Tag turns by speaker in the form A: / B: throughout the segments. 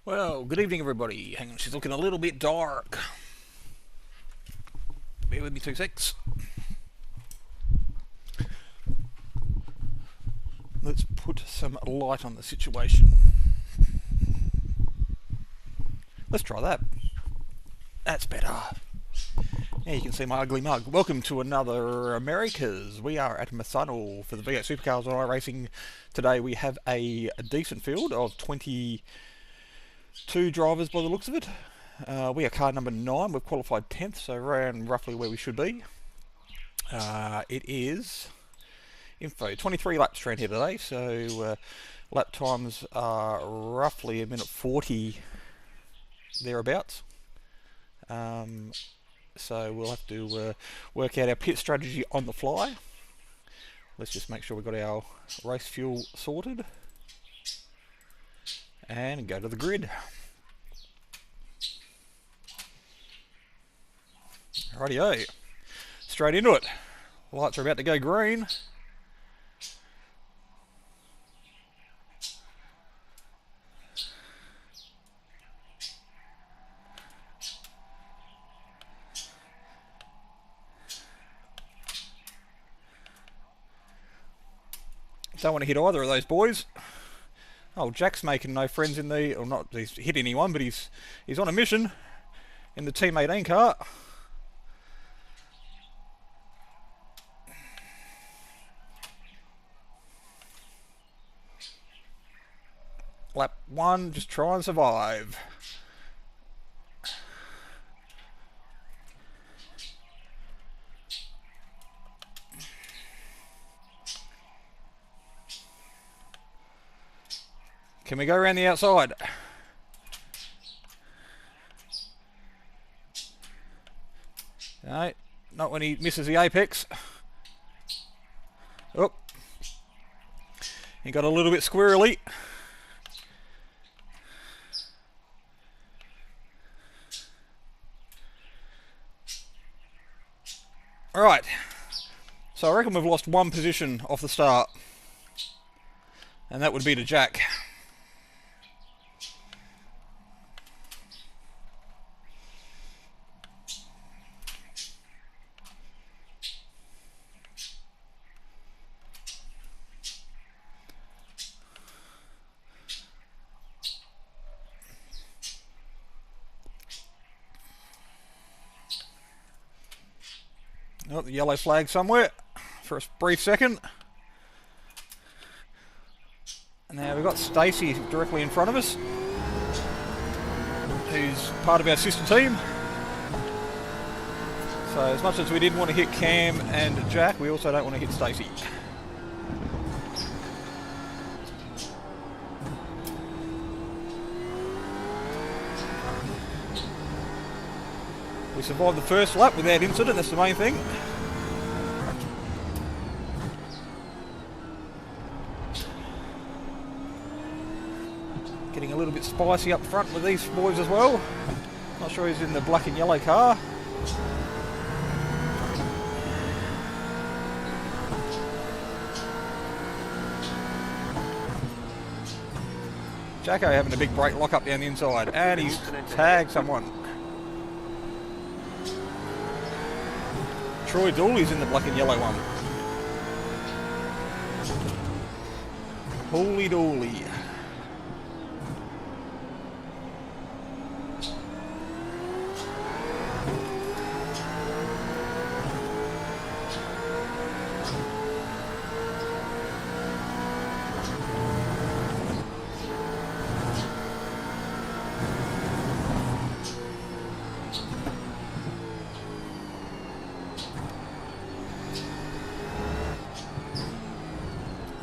A: Well, good evening, everybody. Hang on, she's looking a little bit dark. Bear with me 2 secs. Let's put some light on the situation. Let's try that. That's better. Yeah, you can see my ugly mug. Welcome to another Americas. We are at Misano for the V8 Supercars on iRacing. Today we have a decent field of 22 drivers by the looks of it. We are car number 9. We've qualified 10th, so around roughly where we should be. It is info 23 laps around here today, so lap times are roughly a minute 40 thereabouts. So we'll have to work out our pit strategy on the fly. Let's just make sure we've got our race fuel sorted and go to the grid. Rightio, straight into it. Lights are about to go green. Don't want to hit either of those boys. Oh, Jack's making no friends in the, or not he's hit anyone, but he's on a mission in the Team 18 car. Lap 1, just try and survive. Can we go around the outside? No, not when he misses the apex. Oh, he got a little bit squirrely. Alright, so I reckon we've lost one position off the start, and that would be to Jack. Oh, the yellow flag somewhere for a brief second. And now we've got Stacey directly in front of us, who's part of our sister team. So as much as we didn't want to hit Cam and Jack, we also don't want to hit Stacey. We survived the first lap without incident, that's the main thing. Getting a little bit spicy up front with these boys as well. Not sure who's in the black and yellow car. Jacko having a big brake lock up down the inside, and he's tagged someone. Troy Dooley's in the black and yellow one. Holy dooly.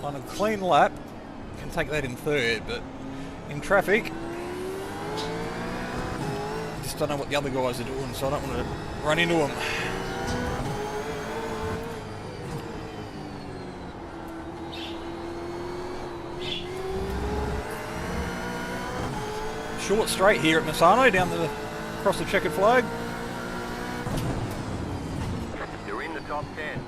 A: On a clean lap, can take that in third, but in traffic, I just don't know what the other guys are doing, so I don't want to run into them. Short straight here at Misano, down across the checkered flag.
B: You're in the top 10.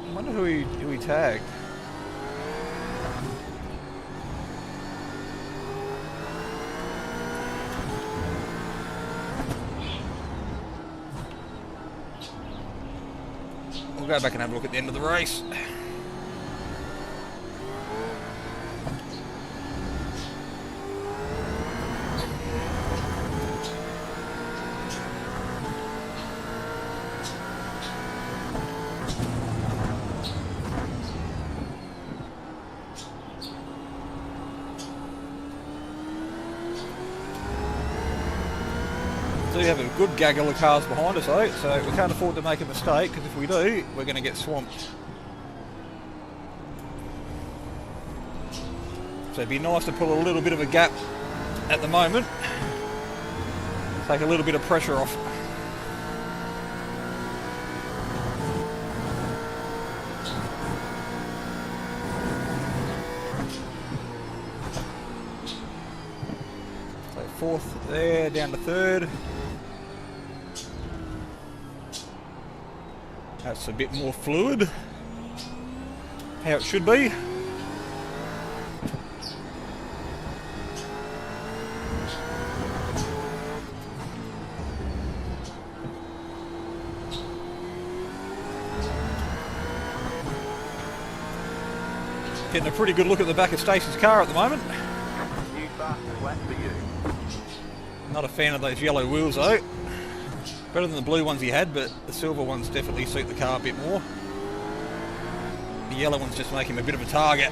A: I wonder who he tagged. We'll go back and have a look at the end of the race. We have a good gaggle of cars behind us though, so we can't afford to make a mistake, because if we do, we're going to get swamped. So it'd be nice to pull a little bit of a gap at the moment, take a little bit of pressure off. So fourth there, down to third. That's a bit more fluid, how it should be. Getting a pretty good look at the back of Stacey's car at the moment.
B: New fastest lap for you.
A: Not a fan of those yellow wheels though. Better than the blue ones he had, but the silver ones definitely suit the car a bit more. The yellow ones just make him a bit of a target.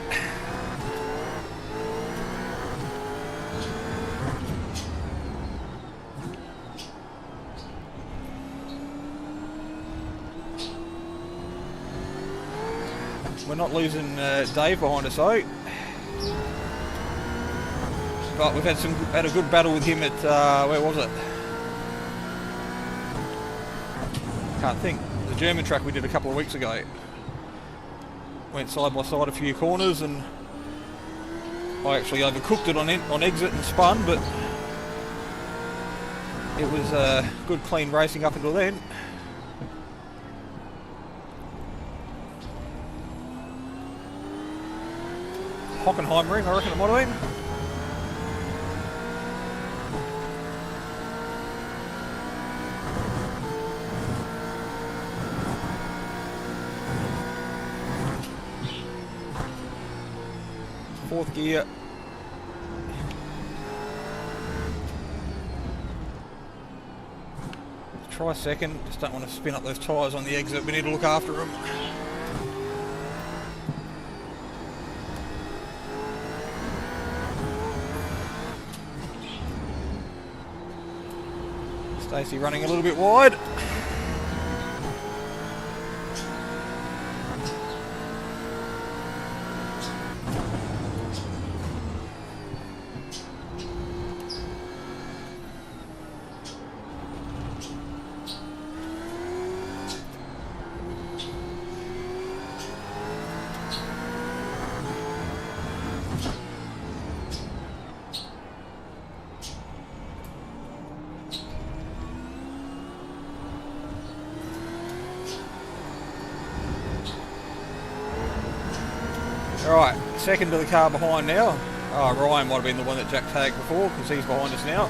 A: We're not losing Dave behind us though. But we've had a good battle with him at, where was it? Can't think. The German track we did a couple of weeks ago. Went side by side a few corners and I actually overcooked it on exit and spun, but it was good clean racing up until then. Hockenheimring, I reckon it might have been. Fourth gear. Try second, just don't want to spin up those tyres on the exit, we need to look after them. Stacey running a little bit wide. Alright, second to the car behind now. Oh, Ryan might have been the one that Jack tagged before because he's behind us now.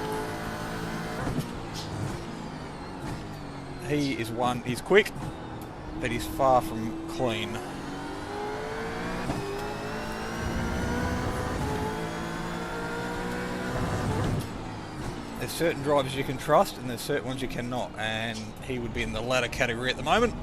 A: He is one, he's quick, but he's far from clean. There's certain drivers you can trust and there's certain ones you cannot, and he would be in the latter category at the moment.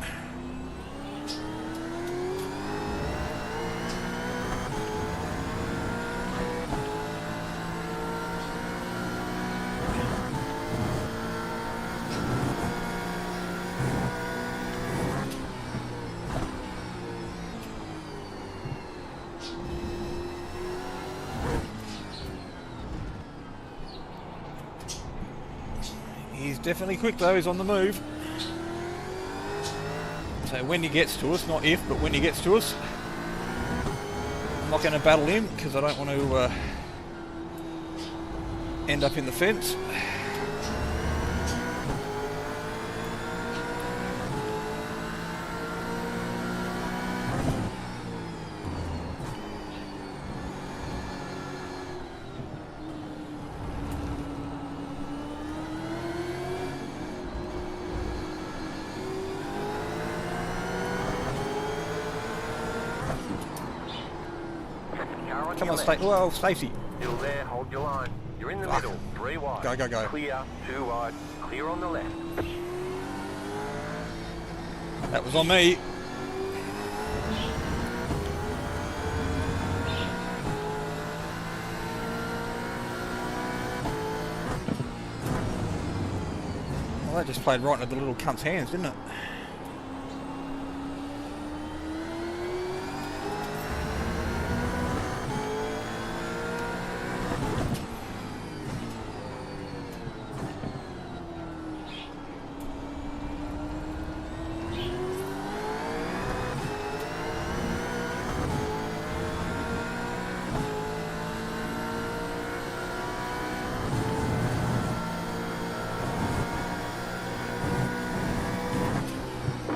A: He's definitely quick though, he's on the move. So when he gets to us, not if, but when he gets to us, I'm not going to battle him because I don't want to end up in the fence.
B: on
A: Come
B: your
A: on,
B: left.
A: Well, Stacey.
B: Still there, hold your line. You're in the
A: Fuck.
B: middle, 3 wide.
A: Go, go, go.
B: Clear, 2 wide. Clear on the left.
A: That was on me. Well, that just played right into the little cunt's hands, didn't it?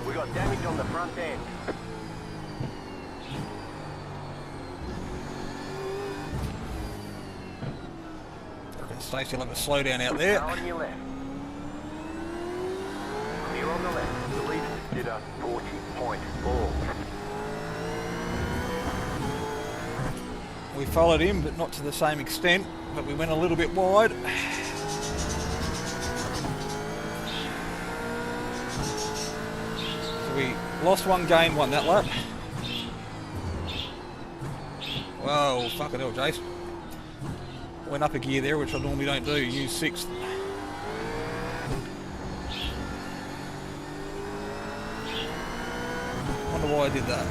B: We got damage on the front end.
A: Stacey will have a slowdown out there.
B: Car on your left. Clear on the left. The lead consider 40.4.
A: We followed him, but not to the same extent. But we went a little bit wide. So we lost one game, won that lap. Whoa, fucking hell, Jace. Went up a gear there, which I normally don't do. Use 6th. Wonder why I did that.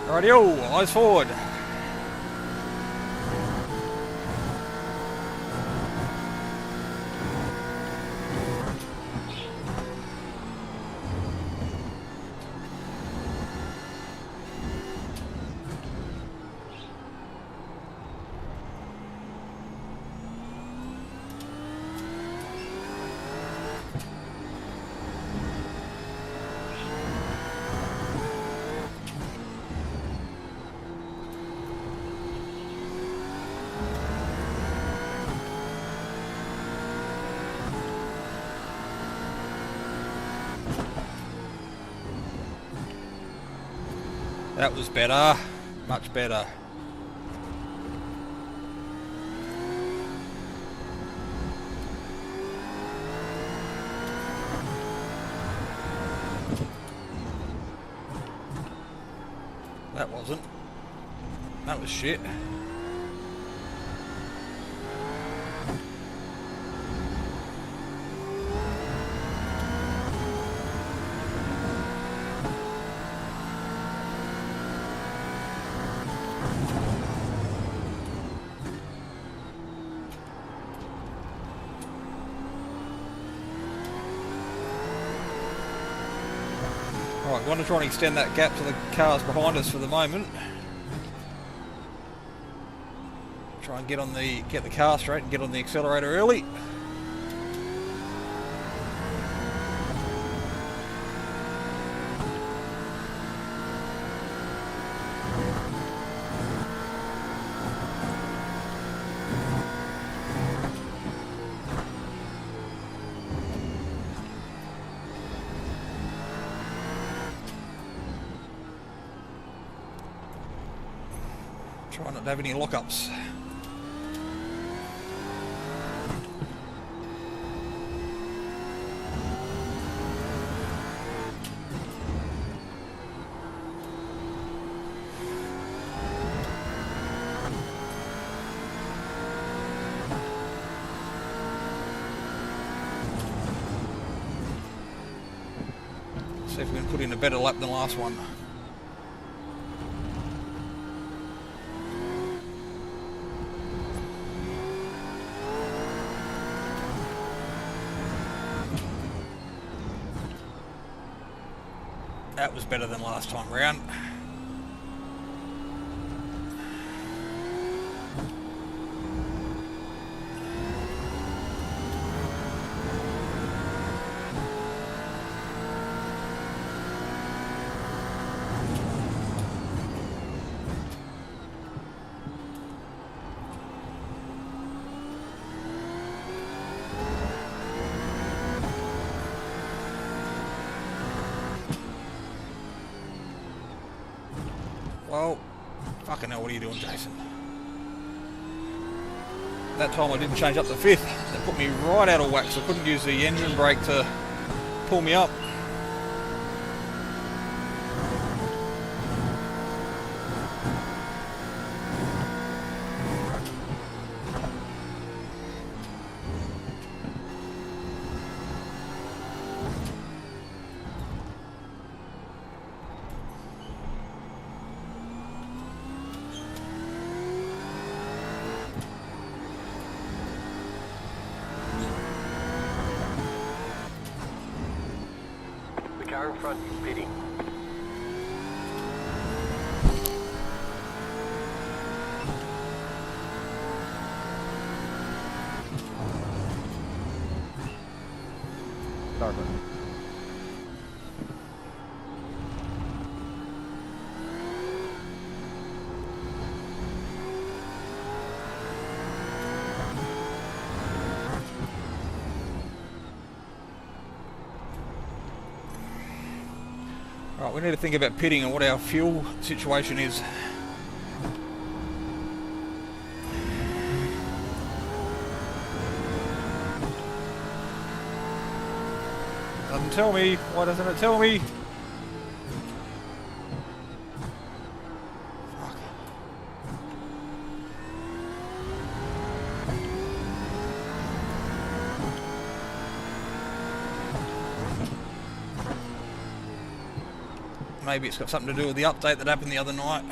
A: Rightio, eyes forward. That was better, much better. That wasn't. That was shit. Right, we want to try and extend that gap to the cars behind us for the moment. Try and get the car straight and get on the accelerator early. Try not to have any lockups. See if we can put in a better lap than the last one. That was better than last time round. Well, fucking hell, what are you doing, Jason? That time I didn't change up the fifth. That put me right out of whack, so I couldn't use the engine brake to pull me up.
B: The car in front is pitting.
A: Right, we need to think about pitting and what our fuel situation is. Doesn't tell me. Why doesn't it tell me? Fuck. Maybe it's got something to do with the update that happened the other night.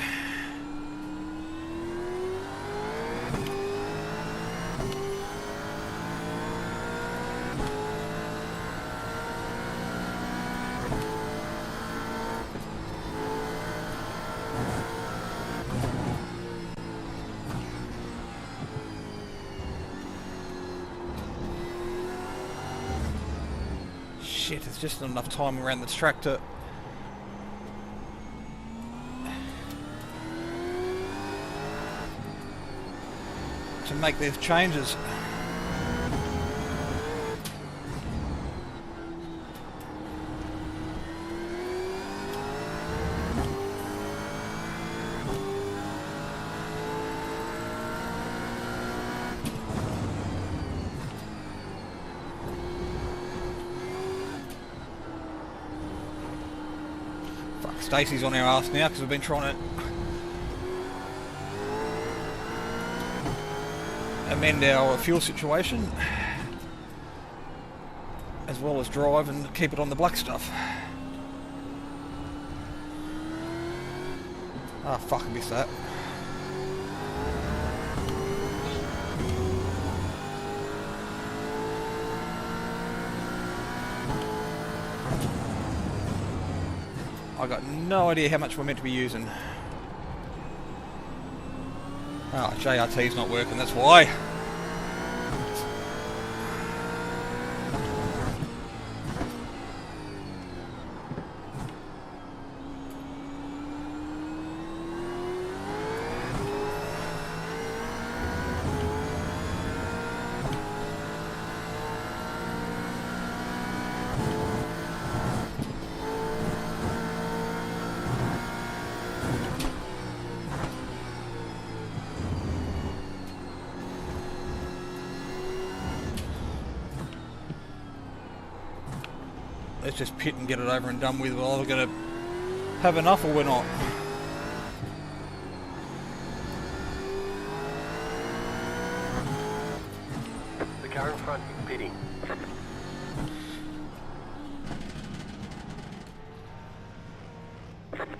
A: Shit, there's just not enough time around this track to make these changes. Fuck, Stacey's on our ass now because we've been trying to amend our fuel situation as well as drive and keep it on the black stuff. Ah, fuck, I missed that. I got no idea how much we're meant to be using. Oh, JRT's not working, that's why. Let's just pit and get it over and done with. We're either going to have enough or we're not.
B: The car in front is pitting.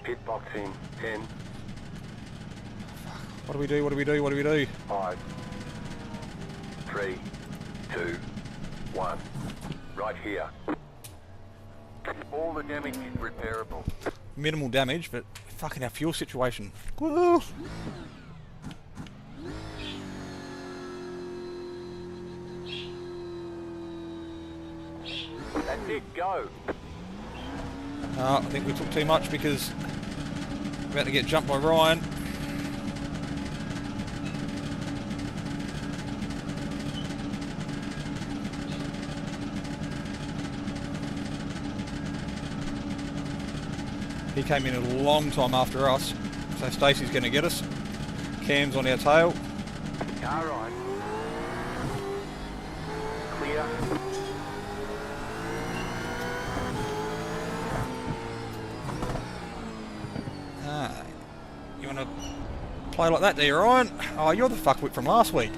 B: Pit box in 10,
A: What do we do? What do we do? What do we do?
B: 5, 3, 2, 1. Right here. All the damage is repairable.
A: Minimal damage, but fucking our fuel situation. Woo!
B: That's it, go.
A: I think we took too much because we're about to get jumped by Ryan. He came in a long time after us, so Stacey's going to get us. Cam's on our tail.
B: Car right. Clear.
A: You want to play like that, do you, Ryan? Oh, you're the fuckwit from last week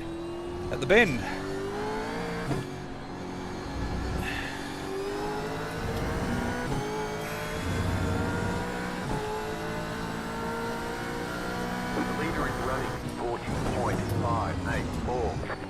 A: at the bend.
B: The leader is running 40.584.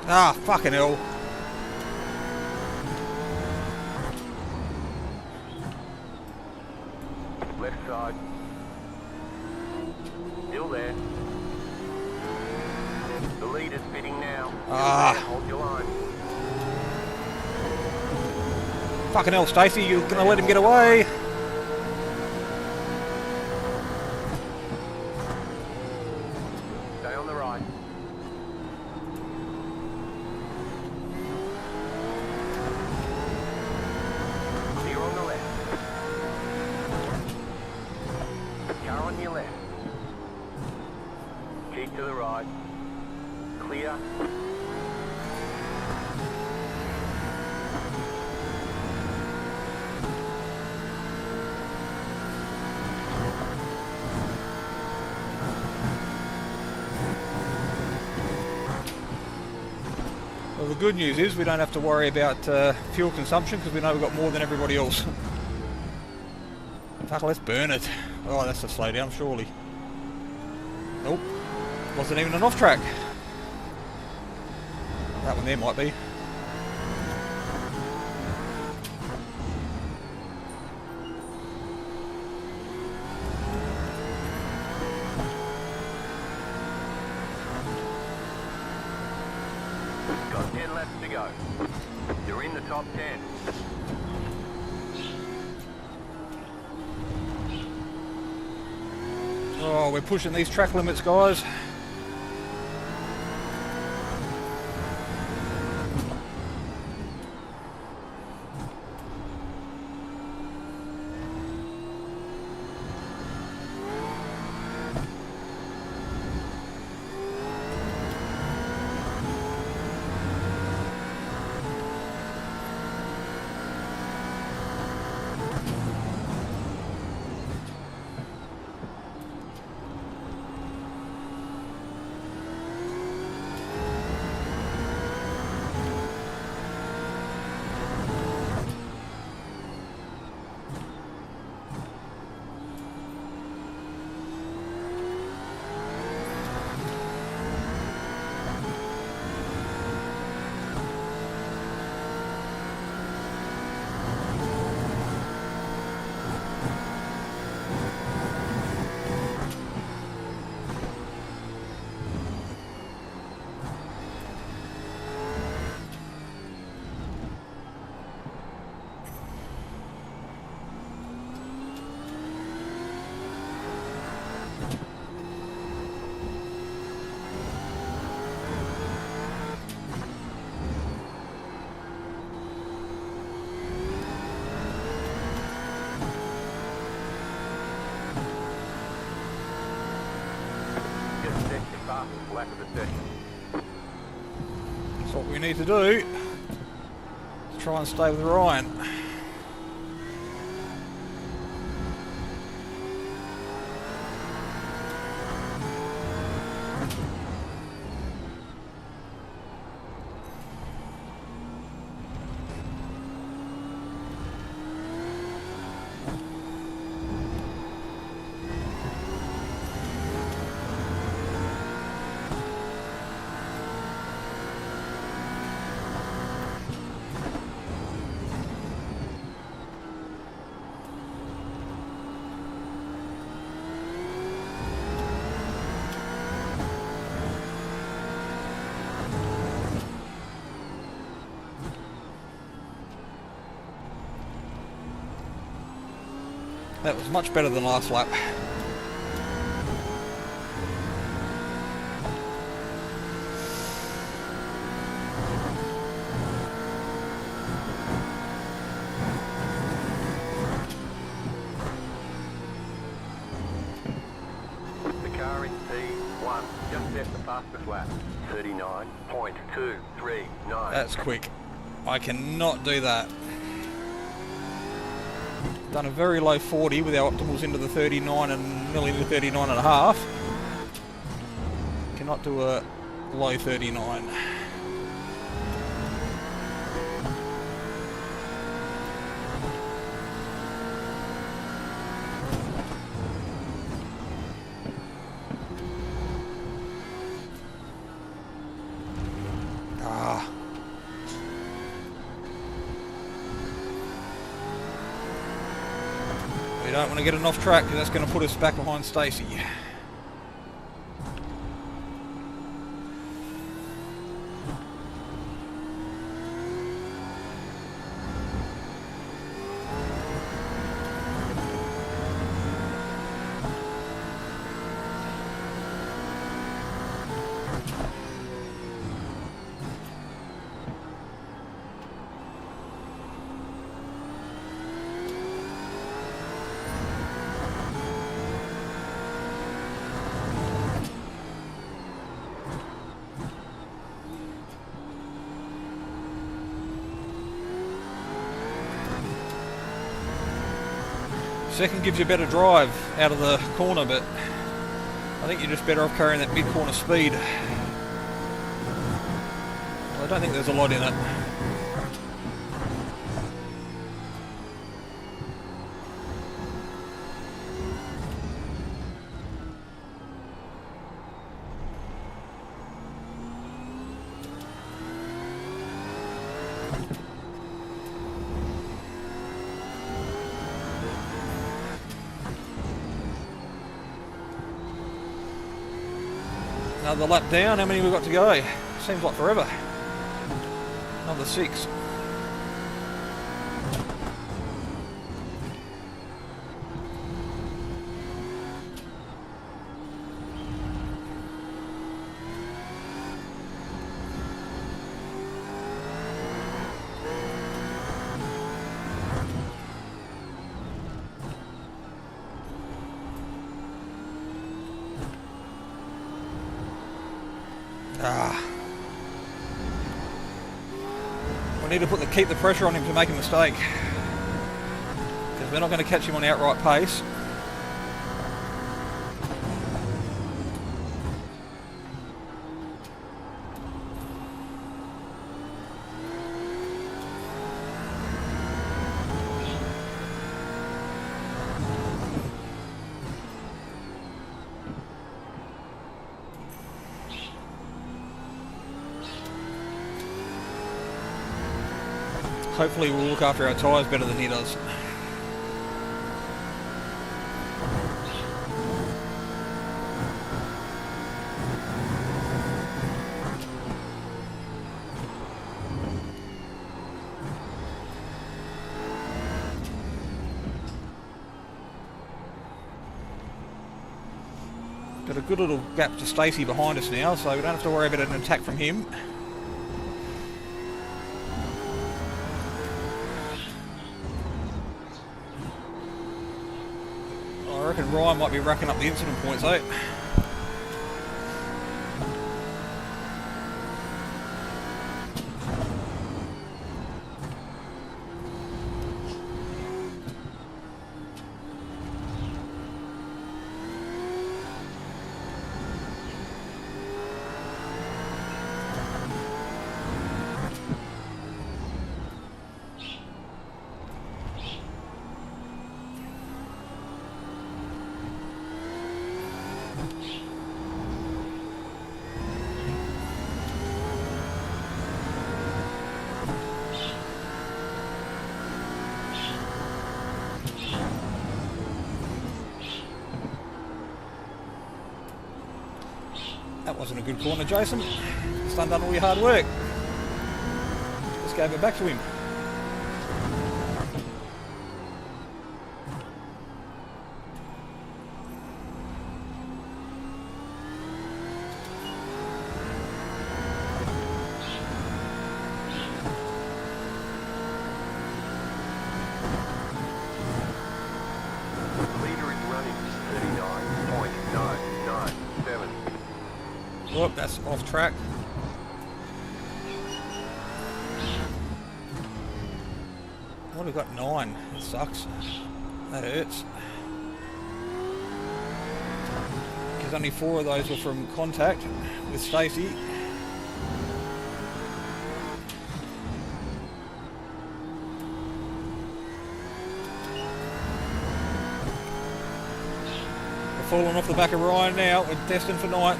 A: Ah, fucking hell.
B: Left side. Still there. The leader's fitting now. Still
A: Ah.
B: there. Hold your line.
A: Fucking hell, Stacey, you're going to let him get away?
B: Stay on the right. Clear on the left. Car on your left. Keep to the right. Clear.
A: Well, the good news is we don't have to worry about fuel consumption because we know we've got more than everybody else. Fuck, let's burn it. Oh, that's a slow down, surely. Nope. Wasn't even an off track. That one there might be.
B: Got 10 laps to go. You're in the top 10.
A: Oh, we're pushing these track limits, guys.
B: fastest lap of the session.
A: That's what we need to do. Try and stay with Ryan. That was much better than last lap.
B: The car in P1 just set the fastest lap. 39.239.
A: That's quick. I cannot do that. Done a very low 40 with our optimals into the 39 and nearly into 39 and a half. Cannot do a low 39. We don't want to get it off track because that's going to put us back behind Stacey. Second gives you a better drive out of the corner, but I think you're just better off carrying that mid-corner speed. Well, I don't think there's a lot in it. Another lap down. How many have we got to go? Seems like forever. Another 6. We need to keep the pressure on him to make a mistake, because we're not going to catch him on outright pace. Hopefully we'll look after our tyres better than he does. Got a good little gap to Stacey behind us now, so we don't have to worry about an attack from him. I reckon Ryan might be racking up the incident points, eh? That wasn't a good corner, Jason. Just undone all your hard work. Just gave it back to him.
B: Leader is running 39.997.
A: Look, that's off track. What, we've got 9. That sucks. That hurts. Because only 4 of those were from contact with Stacey. We're falling off the back of Ryan now. We're destined for 9th.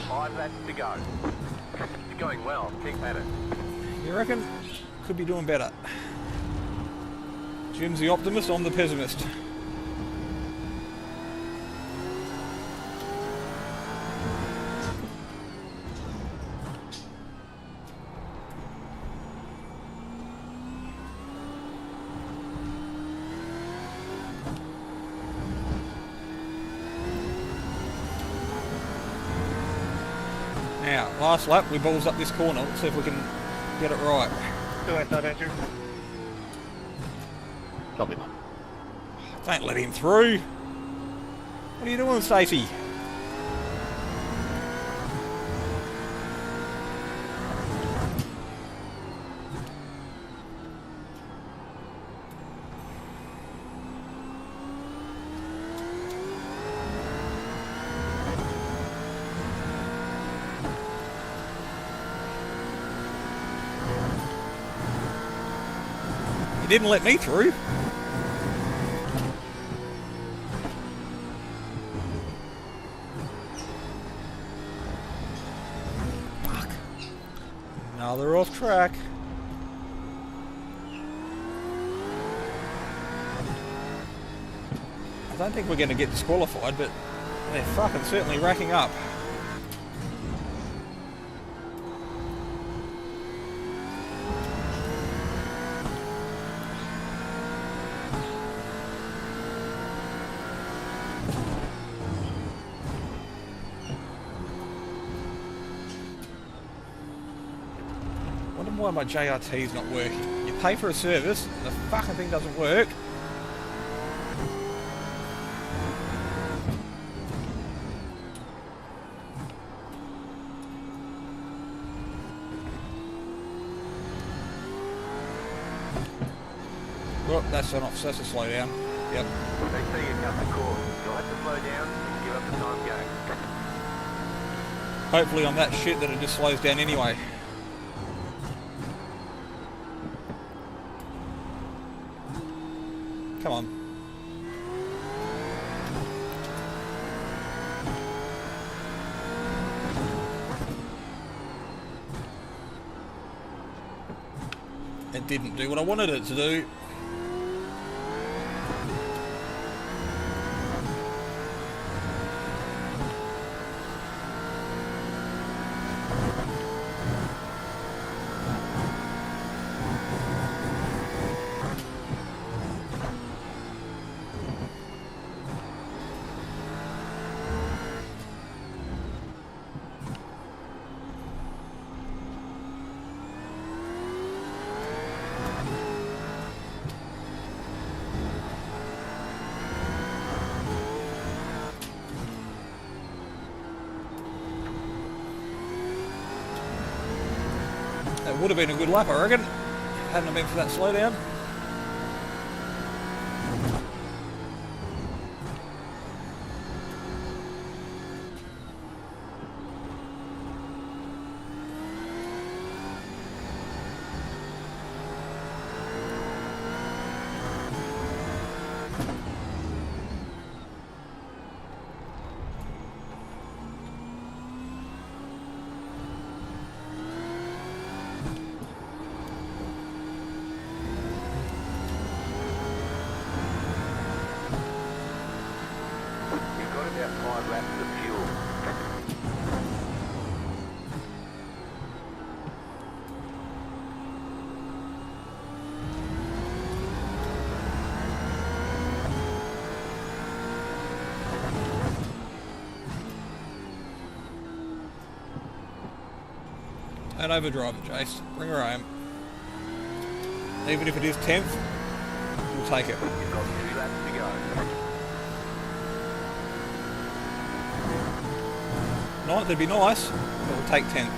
B: 5 laps to go. You're going well. Keep at it.
A: You reckon? Could be doing better. Jim's the optimist, I'm the pessimist. Now, last lap, we balls up this corner. Let's see if we can get it right.
C: Do I thought Andrew?
D: Copy.
A: Don't let him through. What are you doing, Stacey? You didn't let me through. Fuck. Another off track. I don't think we're going to get disqualified, but they're fucking certainly racking up. Wonder why my JRT's not working. You pay for a service, and the fucking thing doesn't work. Well, that's an off, that's a slow down. Yep.
B: They say you cut the course. You'll have to slow down and give up the time game.
A: Hopefully I'm that shit that it just slows down anyway. Come on. It didn't do what I wanted it to do. That would have been a good lap, I reckon. Hadn't it been for that slowdown.
B: You've got about 5 laps of fuel.
A: Don't overdrive it, Jace. Bring her home. Even if it is 10th, we'll take it.
B: You've got 2 laps to go.
A: Ninth would be nice, but we'll take 10th.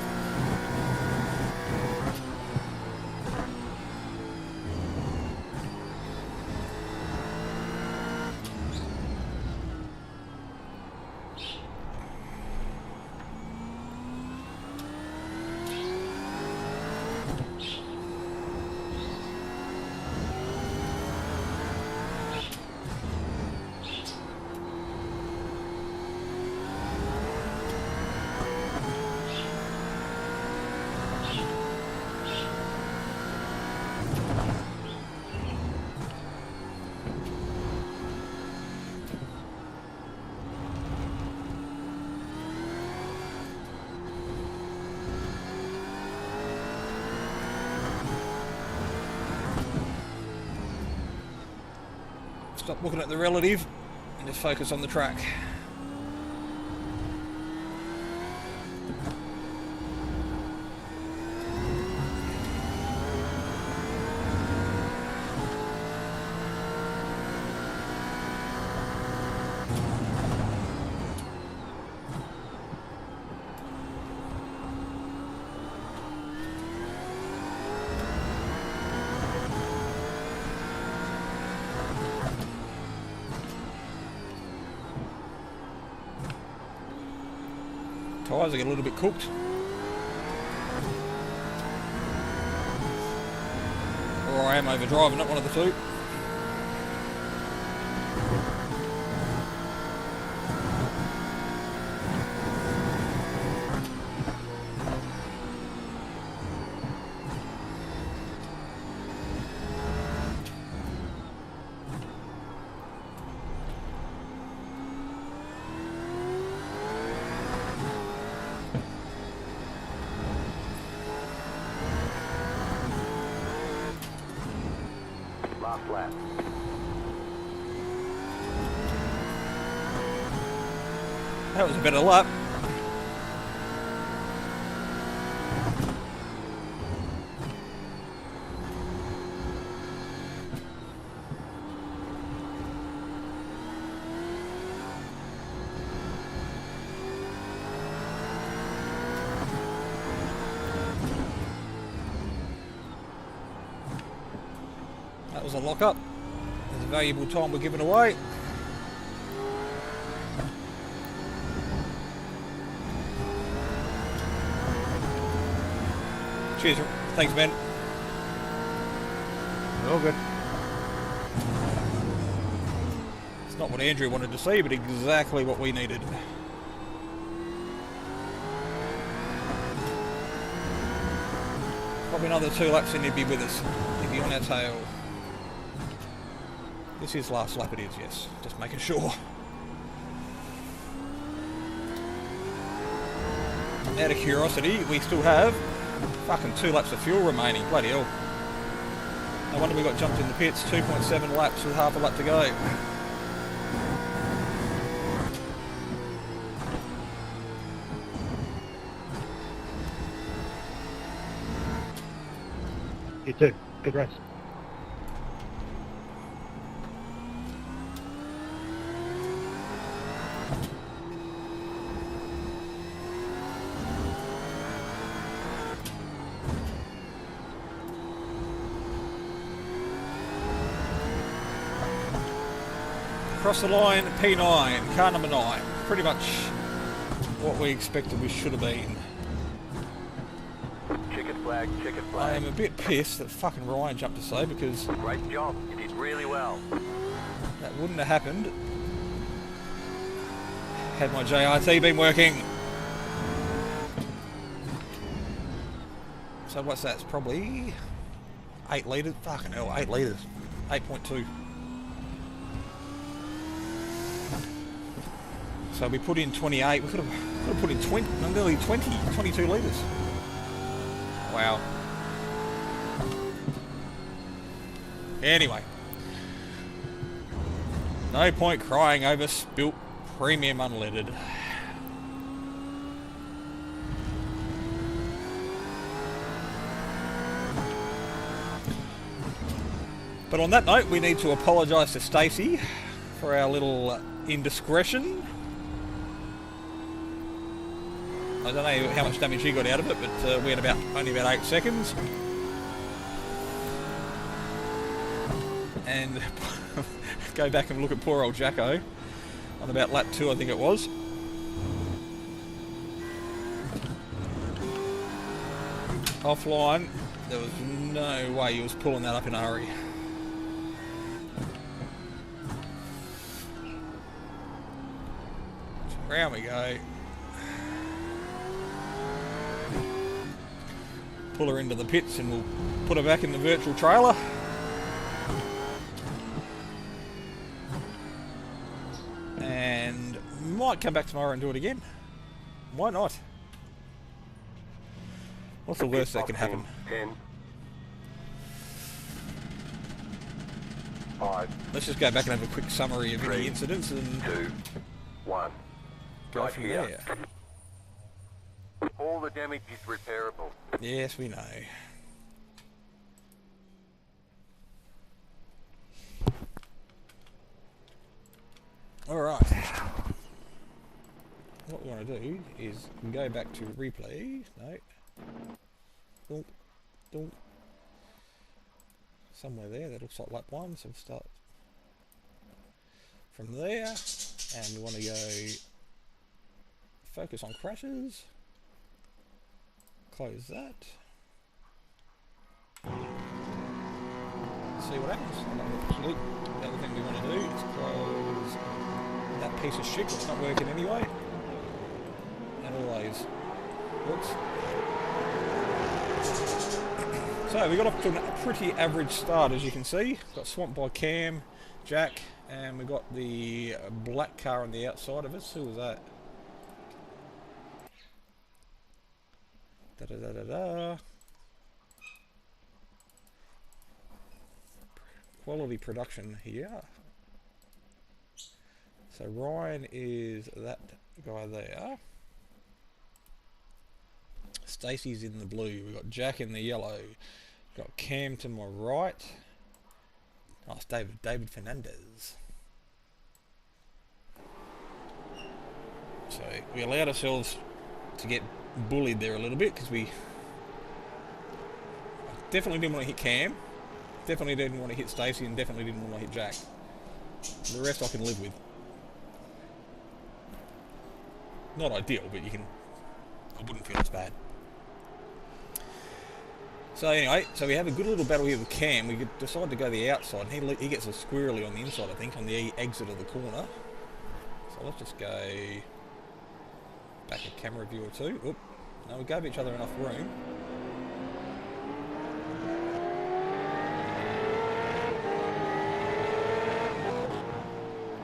A: Stop looking at the relative and just focus on the track. Tyres are getting a little bit cooked. Or I am overdriving it, one of the two.
B: Last lap.
A: That was a better lap. That was a lock-up. There's a valuable time we're giving away. Cheers. Thanks, Ben.
C: All good.
A: It's not what Andrew wanted to see, but exactly what we needed. Probably another 2 laps and he'd be with us. He'd be on our tail. This is last lap, it is, yes. Just making sure. Out of curiosity, we still have fucking 2 laps of fuel remaining. Bloody hell. No wonder we got jumped in the pits. 2.7 laps with half a lap to go.
C: You too. Good race.
A: Across the line, P9, car number 9. Pretty much what we expected we should have been.
B: Checkered flag, checkered
A: I
B: flag.
A: am a bit pissed that fucking Ryan jumped to say, because
B: Great job. You did really well.
A: that wouldn't have happened had my JRT been working. So what's that? It's probably 8 litres. Fucking hell, 8 litres. 8.2. So we put in 28. We could have put in 20, nearly 22 litres. Wow. Anyway. No point crying over spilt premium unleaded. But on that note, we need to apologise to Stacey for our little indiscretion. I don't know how much damage she got out of it, but we had only about 8 seconds. And go back and look at poor old Jacko on about lap 2, I think it was. Offline, there was no way he was pulling that up in a hurry. So round we go. Pull her into the pits and we'll put her back in the virtual trailer. And might come back tomorrow and do it again. Why not? What's the worst that can happen?
B: 10. 5.
A: Let's just go back and have a quick summary of any incidents and
B: 2. 1.
A: go
B: Right
A: from
B: here.
A: there.
B: All the damage is repairable.
A: Yes, we know. Alright. What we want to do is go back to replay. No. Dunk. Dunk. Somewhere there, that looks like lap 1, so we'll start from there. And we want to go focus on crashes. Close that. See what happens. Actually, the other thing we want to do is close that piece of shit that's not working anyway. And all those. Whoops. So we got off to a pretty average start, as you can see. Got swamped by Cam, Jack, and we got the black car on the outside of us. Who was that? Da da da da da. Quality production here. So Ryan is that guy there. Stacey's in the blue. We've got Jack in the yellow. Got Cam to my right. Oh, it's David Fernandez. So we allowed ourselves to get bullied there a little bit because we definitely didn't want to hit Cam, definitely didn't want to hit Stacey, and definitely didn't want to hit Jack. The rest I can live with. Not ideal, but I wouldn't feel as bad. So anyway, so we have a good little battle here with Cam. We decide to go the outside, and he gets a squirrely on the inside, I think, on the exit of the corner. So let's just go back a camera view or two. Oop. No, we gave each other enough room.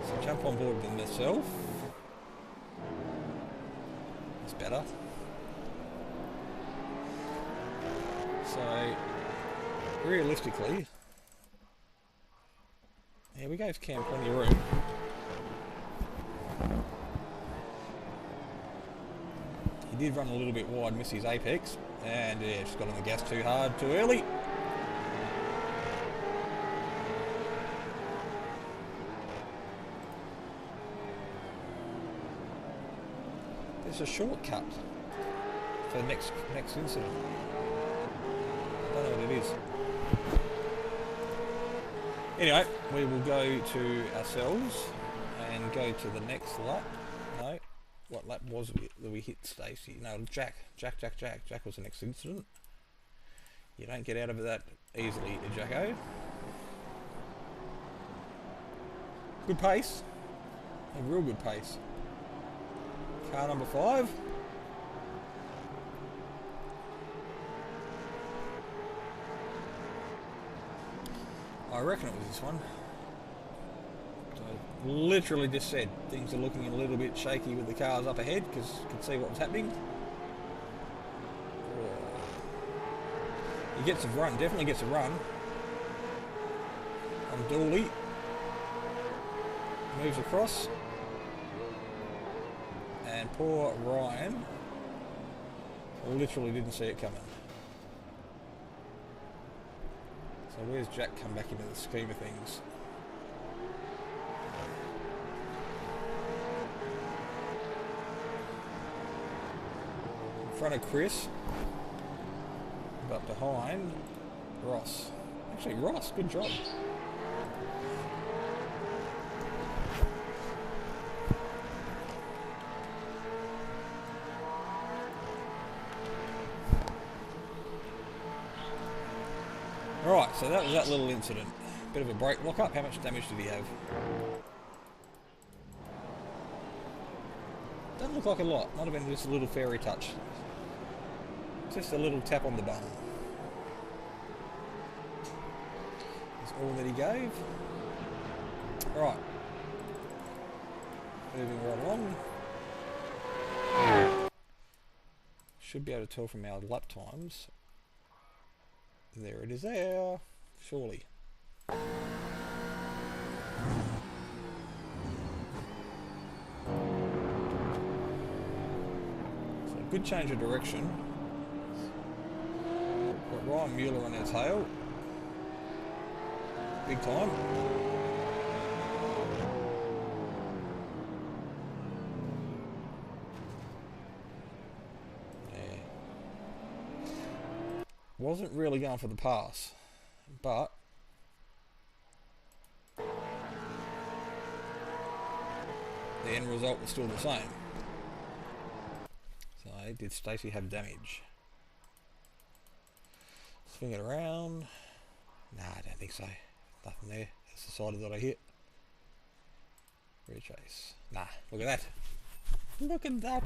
A: So jump on board with myself. That's better. So, realistically, yeah, we gave Cam plenty of room. He did run a little bit wide, miss his apex, and yeah, just got on the gas too hard, too early. There's a shortcut for the next incident. I don't know what it is. Anyway, we will go to ourselves and go to the next lap. No, what lap was it that we hit Stacey? No, Jack was the next incident. You don't get out of that easily, Jacko. Good pace. A real good pace. Car number 5. I reckon it was this one. So I literally just said things are looking a little bit shaky with the cars up ahead because you could see what was happening. He gets a run, definitely gets a run. On Dooley. Moves across. And poor Ryan literally didn't see it coming. So where's Jack come back into the scheme of things? In front of Chris, but behind Ross. Actually, Ross, good job. Right, so that was that little incident. Bit of a brake lock-up. How much damage did he have? Doesn't look like a lot. Might have been just a little fairy touch. Just a little tap on the bum. That's all that he gave. Right. Moving right along. Should be able to tell from our lap times. There it is there. Surely. So good change of direction. Got Ryan Mueller on our tail. Big time. Yeah. Wasn't really going for the pass, but the end result was still the same. So did Stacey have damage? Swing it around. Nah, I don't think so. Nothing there. That's the side that I hit. Rear chase. Nah, look at that. Look at that.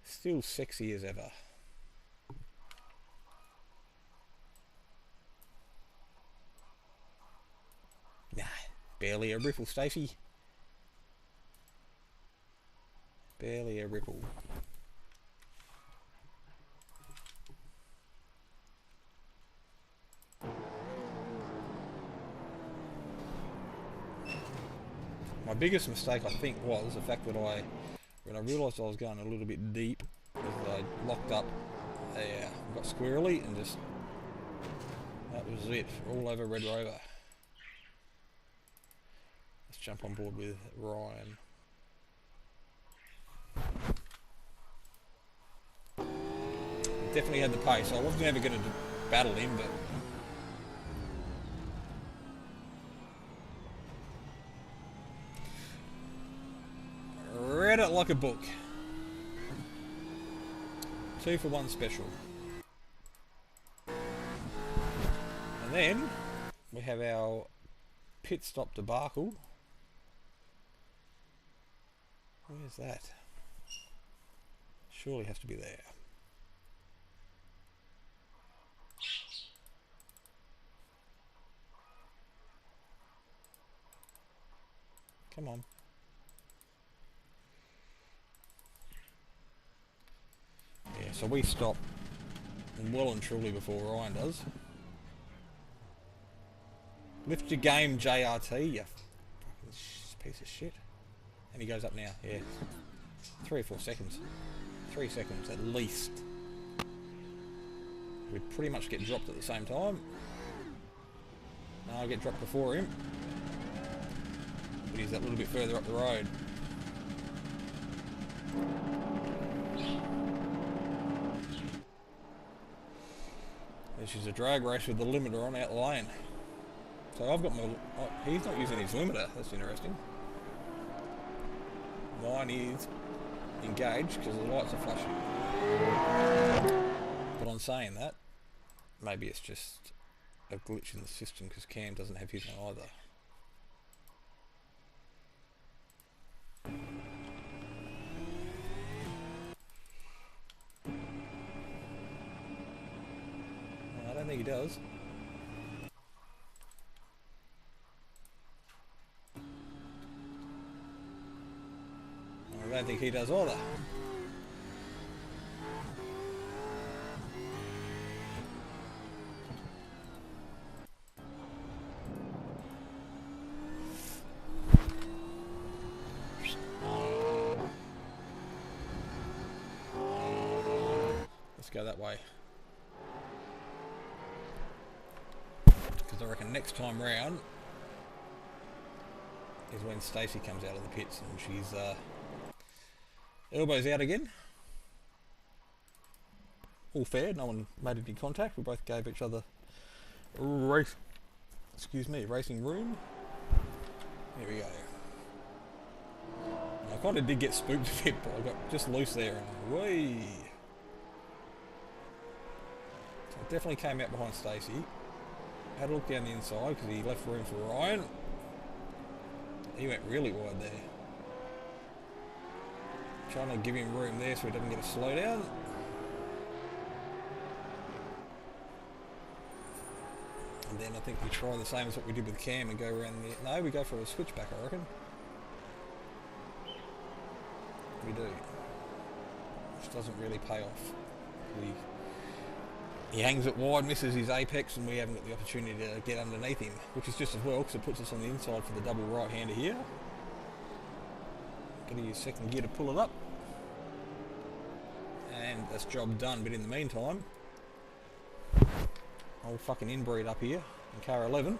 A: Still sexy as ever. Nah, barely a ripple, Stacey. Barely a ripple. My biggest mistake, I think, was the fact that when I realised I was going a little bit deep, I locked up there, got squirrely, and just, that was it, all over Red Rover. Let's jump on board with Ryan. He definitely had the pace. I wasn't ever going to battle him, but read it like a book. 2 for 1 special. And then we have our pit stop debacle. Where's that? Surely has to be there. Come on. Yeah, so we stop well and truly before Ryan does. Lift your game, JRT, you fucking piece of shit. And he goes up now, yeah. 3 or 4 seconds. 3 seconds at least. We pretty much get dropped at the same time. No, I get dropped before him. But he's that little bit further up the road. This is a drag race with the limiter on out the lane. So I've got my... Oh, he's not using his limiter, that's interesting. Mine is engaged because the lights are flashing. But on saying that, maybe it's just a glitch in the system because Cam doesn't have his on either. I don't think he does. I don't think he does either. Let's go that way. I reckon next time round is when Stacey comes out of the pits and she's elbows out again. All fair, no one made any contact. We both gave each other racing room. Here we go. I kind of did get spooked a bit, but I got just loose there and whee. So I definitely came out behind Stacey. Had a look down the inside because he left room for Ryan. He went really wide there. Trying to give him room there so he doesn't get a slowdown. And then I think we try the same as what we did with Cam and go around the... No, we go for a switchback, I reckon. We do. Which doesn't really pay off. He hangs it wide, misses his apex, and we haven't got the opportunity to get underneath him, which is just as well because it puts us on the inside for the double right-hander here. Got to use second gear to pull it up. And that's job done, but in the meantime, old fucking inbreed up here in car 11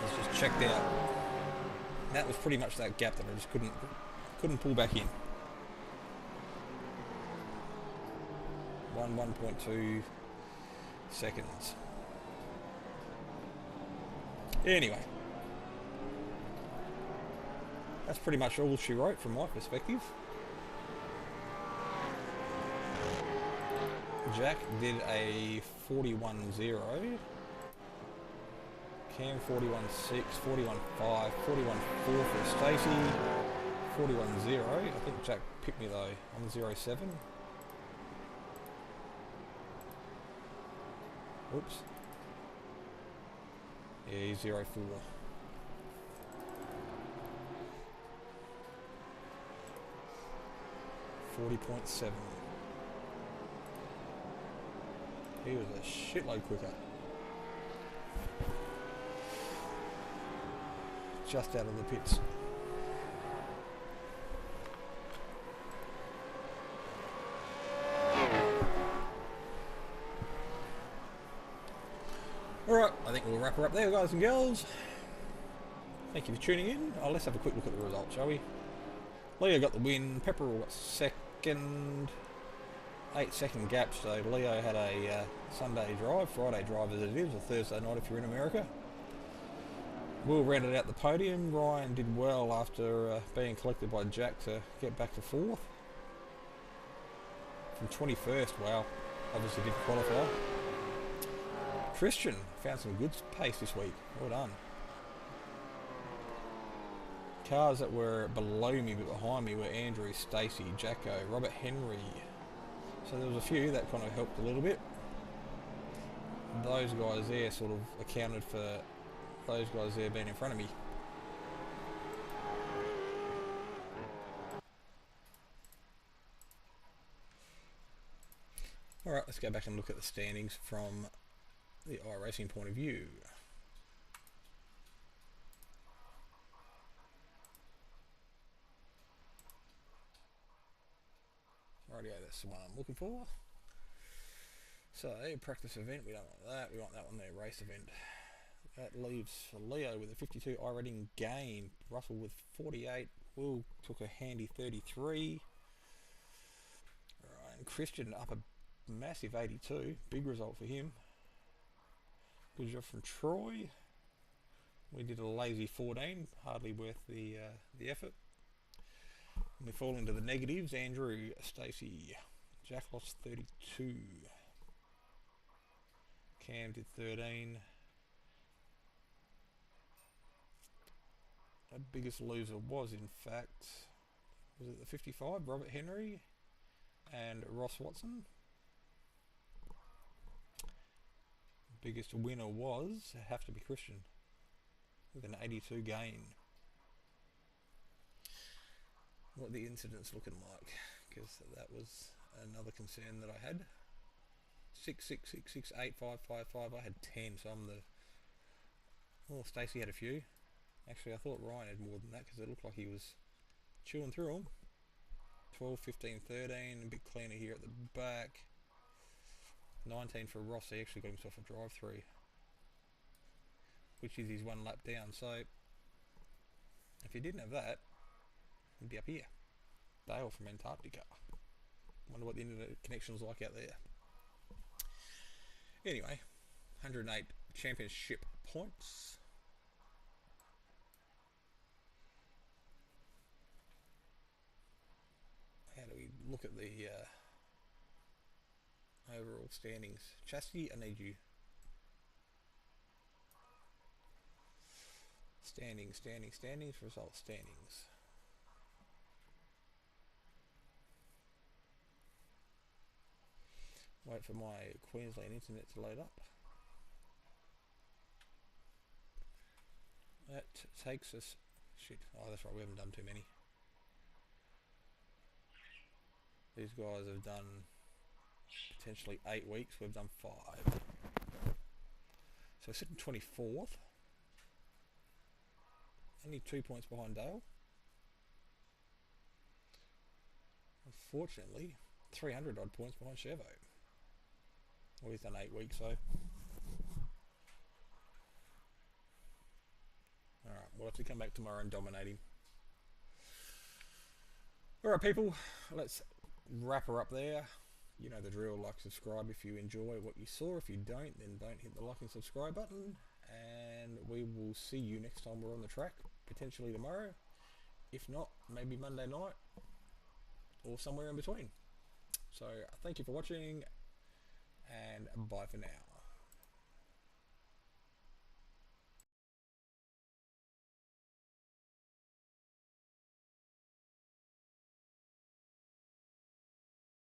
A: has just checked out. And that was pretty much that gap that I just couldn't pull back in. 1.2 seconds. Anyway, that's pretty much all she wrote from my perspective. Jack did a 41.0, Cam 41.6, 41.5, 41.4 for Stacey, 41.0. I think Jack picked me though on the 0.7. Oops. Yeah, he's 0.4. $40.7. He was a shitload quicker. Just out of the pits. Alright, I think we'll wrap her up there, guys and girls. Thank you for tuning in. Let's have a quick look at the results, shall we? Leo got the win, Pepperell got second. 8-second gap, so Leo had a Sunday drive, Friday drive as it is, or Thursday night if you're in America. Will rounded out the podium. Ryan did well after being collected by Jack to get back to 4th. From 21st, wow, obviously didn't qualify. Christian found some good pace this week, well done. Cars that were below me but behind me were Andrew, Stacey, Jacko, Robert Henry. So there was a few that kind of helped a little bit. Those guys there sort of accounted for those guys there being in front of me. Alright, let's go back and look at the standings from the iRacing point of view. Rightio, that's the one I'm looking for. So, practice event, we don't want that. We want that one there, race event. That leaves Leo with a 52 iRating gain. Russell with 48. Will took a handy 33. Right, and Christian up a massive 82. Big result for him. Good job from Troy. We did a lazy 14. Hardly worth the effort. And we fall into the negatives. Andrew, Stacey, Jack lost 32. Cam did 13. Our biggest loser was, in fact, was it the 55, Robert Henry and Ross Watson. Biggest winner was, have to be Christian, with an 82 gain. What are the incidents looking like? Because that was another concern that I had. 6, 6, 6, 6, 8, 5, 5, 5. I had 10, so I'm the... Well, Stacey had a few. Actually, I thought Ryan had more than that because it looked like he was chewing through them. 12, 15, 13. A bit cleaner here at the back. 19 for Ross. He actually got himself a drive-through, which is his 1 lap down. So if he didn't have that, he'd be up here. Dale from Antarctica. Wonder what the internet connection's like out there. Anyway, 108 championship points. How do we look at the overall standings? Chastity, I need you. Standings, results, standings. Wait for my Queensland internet to load up. That takes us... Shit. Oh, that's right, we haven't done too many. These guys have done potentially 8 weeks. We've done 5. So we're sitting 24th. Only 2 points behind Dale. Unfortunately, 300 odd points behind Chevo. Well, he's done 8 weeks, so... Alright, we'll have to come back tomorrow and dominate him. Alright people, let's wrap her up there. You know the drill, like, subscribe if you enjoy what you saw. If you don't, then don't hit the like and subscribe button. And we will see you next time we're on the track, potentially tomorrow. If not, maybe Monday night, or somewhere in between. So, thank you for watching, and bye for now.